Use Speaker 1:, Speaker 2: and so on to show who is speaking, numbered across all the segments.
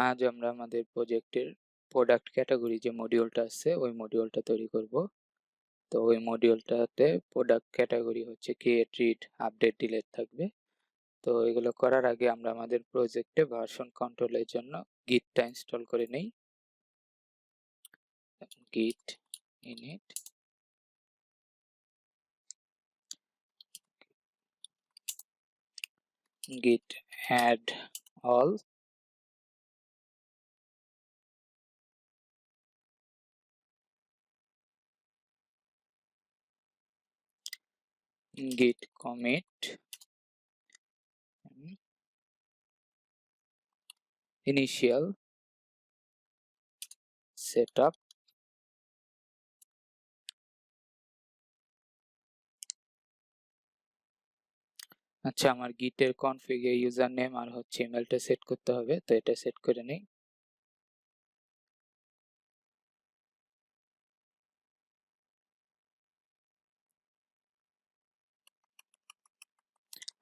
Speaker 1: আজ আমরা আমাদের প্রজেক্টের প্রোডাক্ট ক্যাটাগরি যে মডিউলটা আছে ওই মডিউলটা তৈরি করব। তো ওই মডিউলটাতে প্রোডাক্ট ক্যাটাগরি হচ্ছে ক্রিয়েট, রিড, আপডেট, ডিলিট থাকবে। তো এগুলো করার আগে আমরা আমাদের প্রজেক্টে ভার্সন কন্ট্রোলের জন্য গিটটা ইনস্টল করে নেই। গিট init git add all git commit initial setup আচ্ছা, আমার গিটের কনফিগে ইউজার নেম আর হচ্ছে ইমেলটা সেট করতে হবে, তো এটা সেট করে নেই।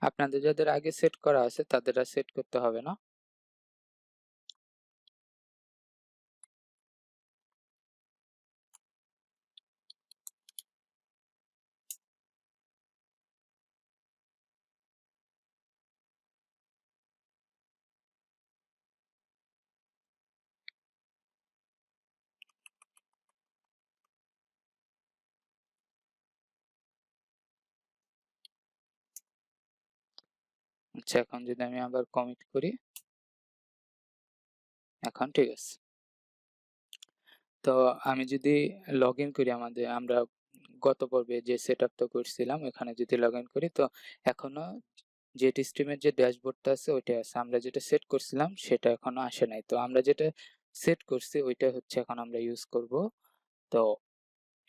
Speaker 1: আপনাদের যাদের আগে সেট করা আছে তাদের আর সেট করতে হবে না। আচ্ছা, এখন যদি আমি আবার কমিট করি, এখন ঠিক আছে। তো আমি যদি লগ ইন করি, আমরা গত পর্বে যে সেট আপটা করছিলাম এখানে যদি লগ ইন করি, তো এখনো জেট স্ট্রিমের যে ড্যাশবোর্ডটা আছে ওইটা আছে, আমরা যেটা সেট করছিলাম সেটা এখনো আসে নাই। তো আমরা যেটা সেট করছি ওইটা হচ্ছে এখন আমরা ইউজ করব। তো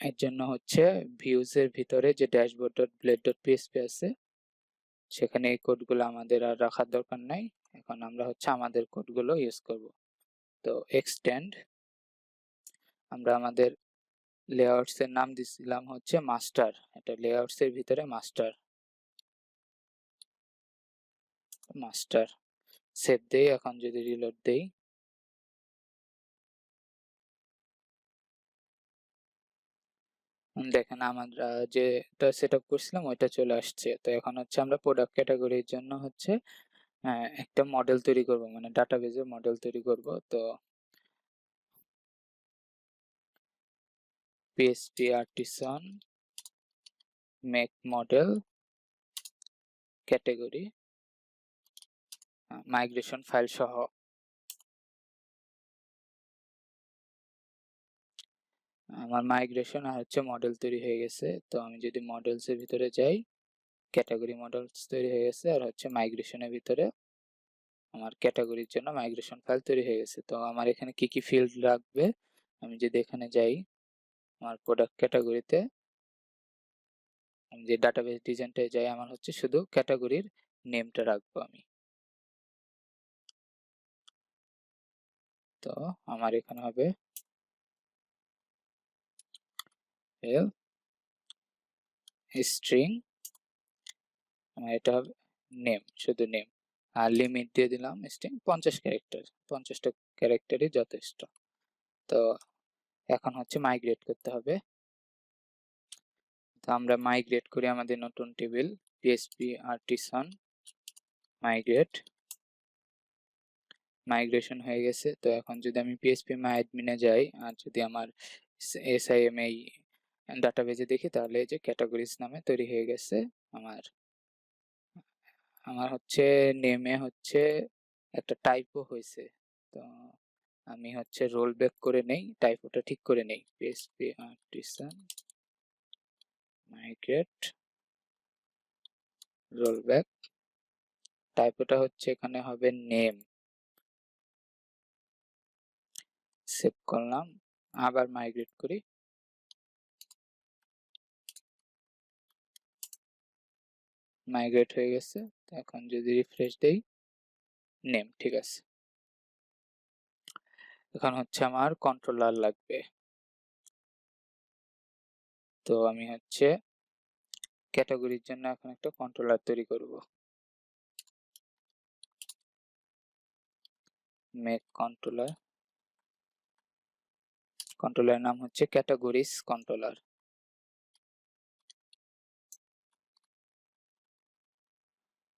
Speaker 1: এর জন্য হচ্ছে ভিউজ এর ভিতরে যে dashboard dot blade dot PSP আছে সেখানে এই কোডগুলো আমাদের আর রাখার দরকার নাই। এখন আমরা হচ্ছে আমাদের কোডগুলো ইউজ করব। তো এক্সটেন্ড, আমরা আমাদের লেআউটস এর নাম দিছিলাম হচ্ছে মাস্টার, এটা লেআউটস এর ভিতরে মাস্টার মাস্টার সেভ দেই। এখন যদি রিলোড দেই, দেখেন আমরা যেটা সেট আপ করছিলাম ওইটা চলে আসছে। তো এখন হচ্ছে আমরা প্রোডাক্ট ক্যাটাগরির জন্য হচ্ছে একটা মডেল তৈরি করব, মানে ডাটাবেজের মডেল তৈরি করব। তো PSP artisan make model category migration file সহ। আমার মাইগ্রেশন আর হচ্ছে মডেল তৈরি হয়ে গেছে। তো আমি যদি মডেলস এর ভিতরে যাই, ক্যাটাগরি মডেলস তৈরি হয়ে গেছে, আর হচ্ছে মাইগ্রেশনের ভিতরে আমার ক্যাটাগরির জন্য মাইগ্রেশন ফাইল তৈরি হয়ে গেছে। তো আমার এখানে কি কি ফিল্ড লাগবে, আমি যদি এখানে যাই আমার প্রোডাক্ট ক্যাটাগরিতে, আমি যে ডাটাবেস ডিজাইনটায় যাই, আমার হচ্ছে শুধু ক্যাটাগরির নেমটা রাখবো আমি। তো আমার এখানে হবে স্ট্রিং, আমার এটা হবে নেম, শুধু নেম। আর লিমিট দিয়ে দিলাম স্ট্রিং 50 ক্যারেক্টার, 50টা ক্যারেক্টারই যথেষ্ট। তো এখন হচ্ছে মাইগ্রেট করতে হবে। তো আমরা মাইগ্রেট করি আমাদের নতুন টেবিল পিএসপি আর্টিসন মাইগ্রেট, মাইগ্রেশন হয়ে গেছে। তো এখন যদি আমি পিএসপি মাই অ্যাডমিনে যাই আর যদি আমার এসআইএম এই ডাটাবেজে দেখি, তাহলে যে ক্যাটাগরিজ নামে তৈরি হয়ে গেছে। আমার আমার হচ্ছে নেমে হচ্ছে একটা টাইপও হয়েছে। তো আমি হচ্ছে রোল ব্যাক করে নেই, টাইপোটা ঠিক করে নেই। পিএসপি আর্টিসন মাইগ্রেট রোল ব্যাক, টাইপোটা হচ্ছে এখানে হবে নেম। সেভ করলাম, আবার মাইগ্রেট করি, মাইগ্রেট হয়ে গেছে। এখন যদি রিফ্রেশ দেই, নেম ঠিক আছে। এখন হচ্ছে আমার কন্ট্রোলার লাগবে। তো আমি হচ্ছে ক্যাটাগরির জন্য এখন একটা কন্ট্রোলার তৈরি করব। মেক কন্ট্রোলার নাম হচ্ছে ক্যাটাগরিজ কন্ট্রোলার।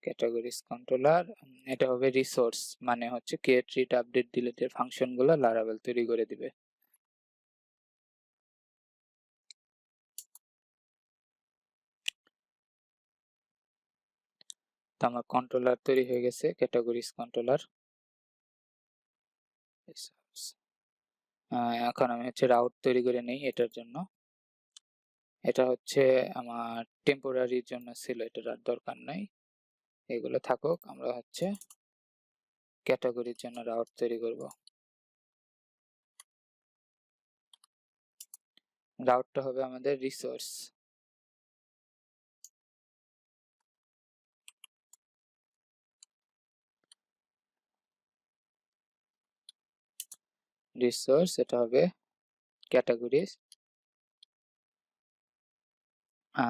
Speaker 1: ক্যাটাগরিজ কন্ট্রোলার এটা হবে রিসোর্স, মানে হচ্ছে ক্রিয়েট, রিড, আপডেট, ডিলিটের ফাংশন গুলো লারাভেল তৈরি করে দিবে। তো আমার কন্ট্রোলার তৈরি হয়ে গেছে, ক্যাটাগরিজ কন্ট্রোলার। এখন আমি হচ্ছে রাউট তৈরি করে নেই এটার জন্য। এটা হচ্ছে আমার টেম্পোরারির জন্য ছিল, এটার আর দরকার নাই, এগুলো থাকুক। আমরা হচ্ছে ক্যাটাগরির জন্য রাউট তৈরি করব। রাউটটা হবে আমাদের রিসোর্স। রিসোর্স এটা হবে ক্যাটাগরিজ।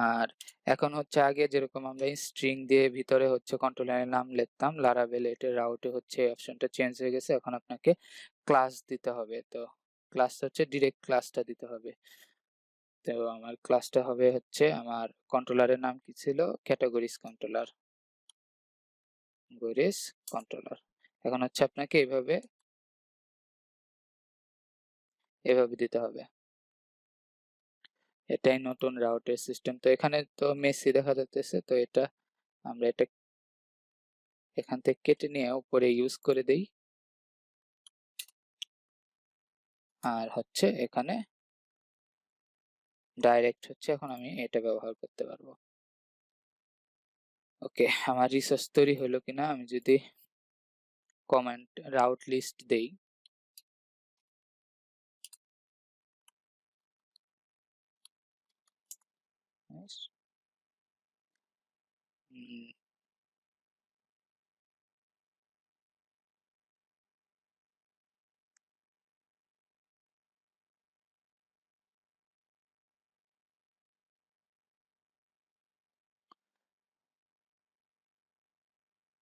Speaker 1: আর এখন হচ্ছে আগে যেরকম আমরা স্ট্রিং দিয়ে ভিতরে হচ্ছে কন্ট্রোলারের নাম লিখতাম, লারাভেল এটার রাউটে হচ্ছে অপশনটা চেঞ্জ হয়ে গেছে, এখন আপনাকে ক্লাস দিতে হবে। তো ক্লাসটা হচ্ছে ডিরেক্ট ক্লাসটা দিতে হবে। তো আমার ক্লাসটা হবে হচ্ছে, আমার কন্ট্রোলারের নাম কি ছিল, ক্যাটাগরিজ কন্ট্রোলার, গরিস কন্ট্রোলার। এখন হচ্ছে আপনাকে এভাবে দিতে হবে। এটাই নতুন রাউটের সিস্টেম। তো এখানে তো মেসি দেখা যাচ্ছে, তো এটা আমরা এটা এখান থেকে কেটে নিয়ে উপরে ইউজ করে দেই, আর হচ্ছে এখানে ডাইরেক্ট হচ্ছে এখন আমি এটা ব্যবহার করতে পারবো। ওকে, আমার রিসোর্স তৈরি হলো কিনা আমি যদি কমান্ড রাউট লিস্ট দেই,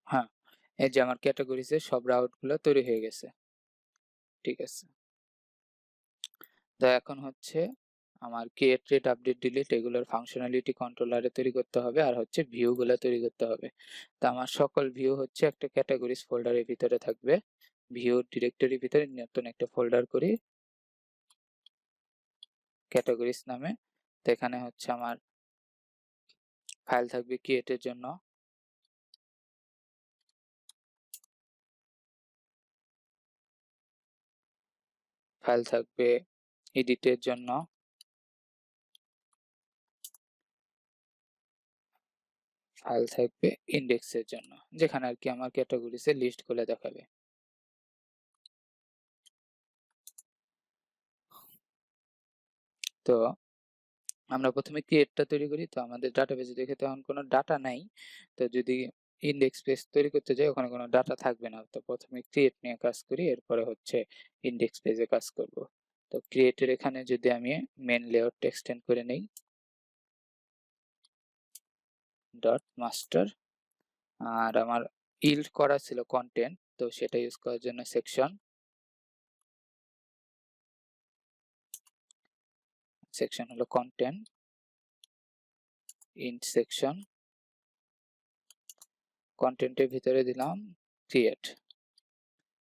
Speaker 1: হ্যাঁ, এই যে আমার ক্যাটাগরিজের সব রাউট গুলো তৈরি হয়ে গেছে। ঠিক আছে, তো এখন হচ্ছে আমার ক্রিয়েট, রিড, আপডেট, ডিলিট এগুলোর ফাংশনালিটি কন্ট্রোলারে তৈরি করতে হবে, আর হচ্ছে ভিউ গুলো তৈরি করতে হবে। তো আমার সকল ভিউ হচ্ছে একটা ক্যাটাগরিজ ফোল্ডারের ভিতরে থাকবে। ভিউ ডিরেক্টরির ভিতরে নতুন একটা ফোল্ডার করি ক্যাটাগরিজ নামে। তো এখানে হচ্ছে আমার ফাইল থাকবে ক্রিয়েটের জন্য, ফাইল থাকবে এডিটের জন্য, ফাইল থাকবে ইন্ডেক্সের জন্য, যেখানে আর কি আমার ক্যাটাগরিজের লিস্ট গুলো দেখাবে। তো আমরা প্রথমে ক্রিয়েটটা তৈরি করি। তো আমাদের ডাটাবেজে দেখে তখন কোনো ডাটা নাই, তো যদি ইন্ডেক্স পেজ তৈরি করতে যাই ওখানে কোনো ডাটা থাকবে না। তো প্রথমে ক্রিয়েট নিয়ে কাজ করি, এরপরে হচ্ছে ইন্ডেক্স পেজে কাজ করব। তো ক্রিয়েটের এখানে যদি আমি মেন লেআউটটা এক্সটেন্ড করে নেই ডট মাস্টার, আর আমার ইল্ড করা ছিল কন্টেন্ট, তো সেটা ইউজ করার জন্য সেকশন হলো কন্টেন্ট, ইন্ট সেকশন, কন্টেন্টের ভিতরে দিলাম ক্রিয়েট,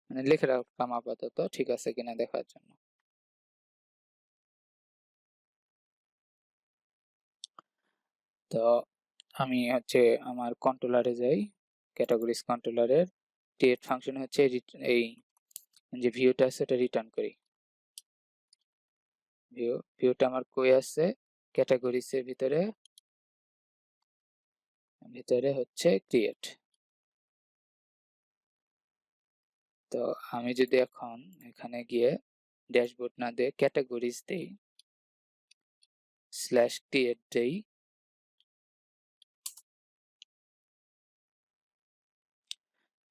Speaker 1: মানে লিখে রাখলাম আপাতত ঠিক আছে কিনা দেখার জন্য। তো আমি হচ্ছে আমার কন্ট্রোলারে যাই, ক্যাটাগরিজ কন্ট্রোলারের ক্রিয়েট ফাংশন হচ্ছে এই যে ভিউটা আছে এটা রিটার্ন করি। ভিউটা আমার কই আছে, ক্যাটাগরিজের ভিতরে হচ্ছে ক্রিয়েট। তো আমি যদি এখন এখানে গিয়ে ড্যাশবোর্ড না দিয়ে ক্যাটাগরিজ দেই, স্ল্যাশ ক্রিয়েট দেই,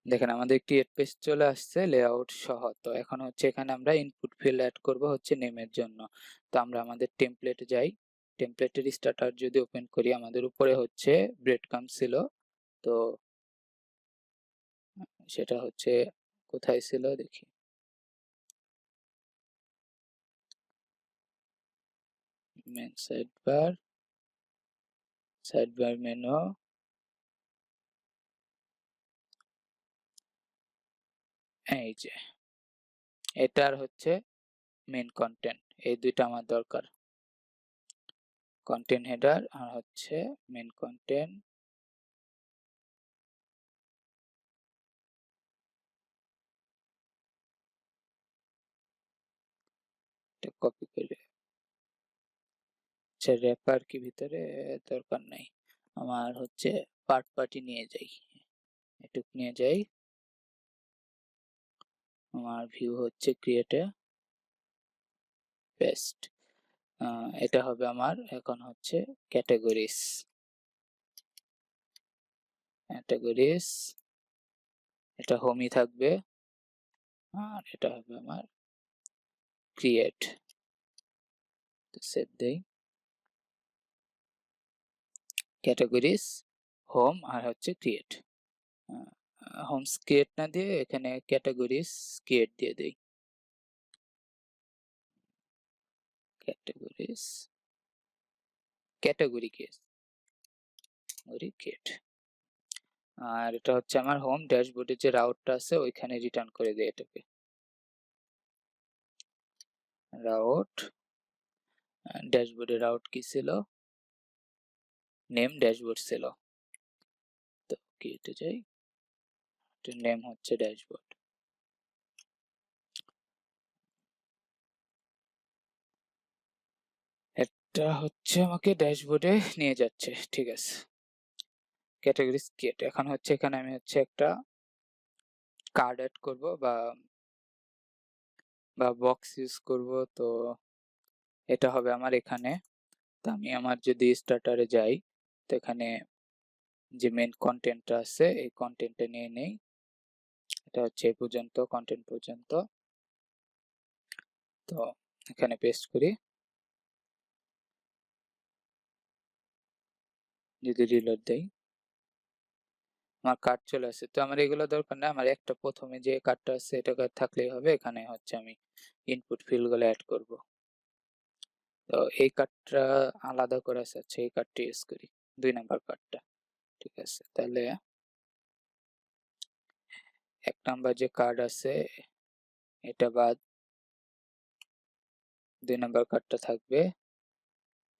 Speaker 1: দেখেন আমাদের ক্রিয়েট পেজ চলে আসছে লেআউট সহ। তো এখন হচ্ছে এখানে আমরা ইনপুট ফিল্ড অ্যাড করব হচ্ছে নেমের জন্য। তো আমরা আমাদের টেমপ্লেটে যাই, টেমপ্লেটের স্টার্টার যদি ওপেন করি আমাদের উপরে হচ্ছে ব্রেড ক্রাম্ব ছিল, তো সেটা হচ্ছে কোথায় ছিল দেখি। মেন সাইডবার মেনু, এই যে এটার হচ্ছে মেন কন্টেন্ট, এই দুইটা আমার দরকার, কন্টেন্ট হেডার আর হচ্ছে মেন কন্টেন্ট। এটা কপি করে, আচ্ছা র্যাপার কি ভিতরে দরকার নাই, আমার হচ্ছে পার্টি নিয়ে যাই, এটুক নিয়ে যাই। আমার ভিউ হচ্ছে ক্রিয়েটে পেস্ট, এটা হবে আমার এখন হচ্ছে ক্যাটাগরিজ, এটা হোমই থাকবে, আর এটা হবে আমার ক্রিয়েট। সেভ দেই, ক্যাটাগরিজ হোম আর হচ্ছে ক্রিয়েট, হোমস ক্রিয়েট না দিয়ে এখানে ক্যাটাগরিজ ক্রিয়েট দিয়ে দেই, ক্যাটাগরিজ ক্যাটাগরি ক্রিয়েট। আর এটা হচ্ছে আমার হোম ড্যাশবোর্ডে যে রাউটটা আছে ওইখানে রিটার্ন করে দেয় এটাকে, রাউট ড্যাশবোর্ডে রাউট কি ছিল, নেম ড্যাশবোর্ড ছিল, তো ক্রিয়েটে যাই, নেম হচ্ছে ড্যাশবোর্ড। এটা হচ্ছে আমাকে ড্যাশবোর্ডে নিয়ে যাচ্ছে, ঠিক আছে। ক্যাটাগরিজ ক্রিয়েট, এখন হচ্ছে এখানে আমি হচ্ছে একটা কার্ড অ্যাড করব বা বক্স ইউজ করব, তো এটা হবে আমার এখানে। তো আমি আমার যদি স্টার্টারে যাই, তো এখানে যে মেন কন্টেন্টটা আছে এই কন্টেন্টটা নিয়ে নেই, এটা হচ্ছে এই পর্যন্ত কন্টেন্ট পর্যন্ত, তো এখানে পেস্ট করি, যদি রিলোড দেই আমার কার্ড চলে আসে। তো আমার এগুলো দরকার না, আমার একটা প্রথমে যে কার্ডটা আছে এটা থাকলেই হবে, এখানে হচ্ছে আমি ইনপুট ফিল্ডগুলো অ্যাড করব। তো এই কার্ডটা আলাদা করে আছে, আচ্ছা এই কার্ডটা ইউজ করি, 2 নাম্বার কার্ডটা, ঠিক আছে। তাহলে 1 নাম্বার যে কার্ড আছে এটা বাদ, 2 নাম্বার কার্ডটা থাকবে,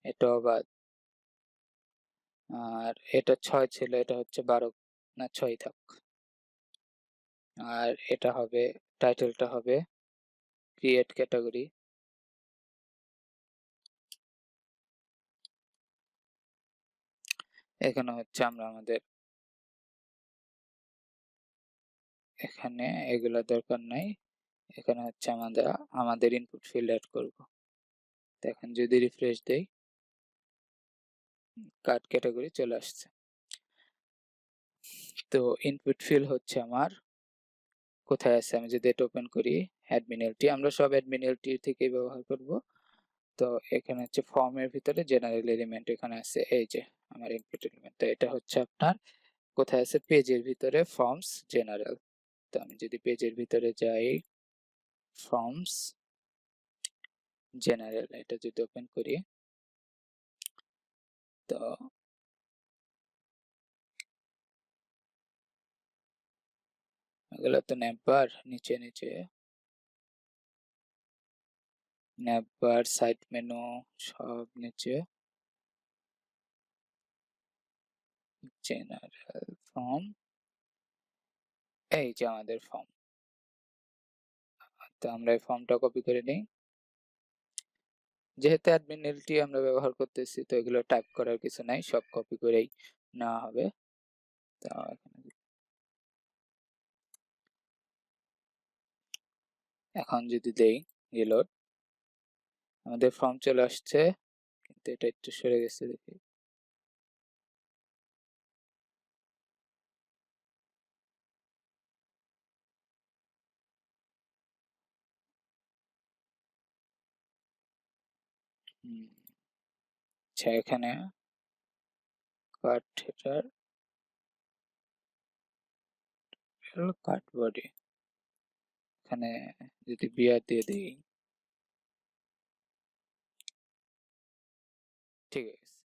Speaker 1: এটাও বাদ, আর এটা 6 ছিল, এটা হচ্ছে 12, না 6 থাক। আর এটা হবে, টাইটেলটা হবে ক্রিয়েট ক্যাটাগরি, এখানে হচ্ছে আমরা আমাদের, এখানে এগুলা দরকার নাই, এখানে হচ্ছে আমাদের ইনপুট ফিল্ড অ্যাড করব। এখন যদি রিফ্রেশ দেই কার্ড ক্যাটাগরি চলে আসছে। তো ইনপুট ফিল্ড হচ্ছে আমার কোথায় আছে, আমি যদি এটা ওপেন করি অ্যাডমিন এলটি, আমরা সব অ্যাডমিন এলটি থেকে ব্যবহার করব। তো এখানে হচ্ছে ফর্মের ভিতরে জেনারেল এলিমেন্ট এখানে আছে, এই যে আমার ইনপুট এলিমেন্ট, তো এটা হচ্ছে আপনার কোথায় আছে, পেজের ভিতরে ফর্মস জেনারেল। তো আমি যদি পেজের ভিতরে যাই ফর্মস জেনারেল, এটা যদি ওপেন করি, তো এগুলো তো নেবার নিচে নিচে, নেবার সাইড মেনু সব নিচে, জেনারেল ফর্ম, এই যে আমাদের ফর্ম। তো আমরা এই ফর্মটা কপি করে নিই, যেহেতু অ্যাডমিন এলটি আমরা ব্যবহার করতেছি তো এগুলো টাইপ করার কিছু নাই, সব কপি করেই নেওয়া হবে। তো এখন যদি দেই রিলোড, আমাদের ফর্ম চলে আসছে, কিন্তু এটা একটু সরে গেছে দেখি, আচ্ছা এখানে কাট হেডার, কাট বডি, এখানে যদি বিয়ার দিয়ে দিই, ঠিক আছে।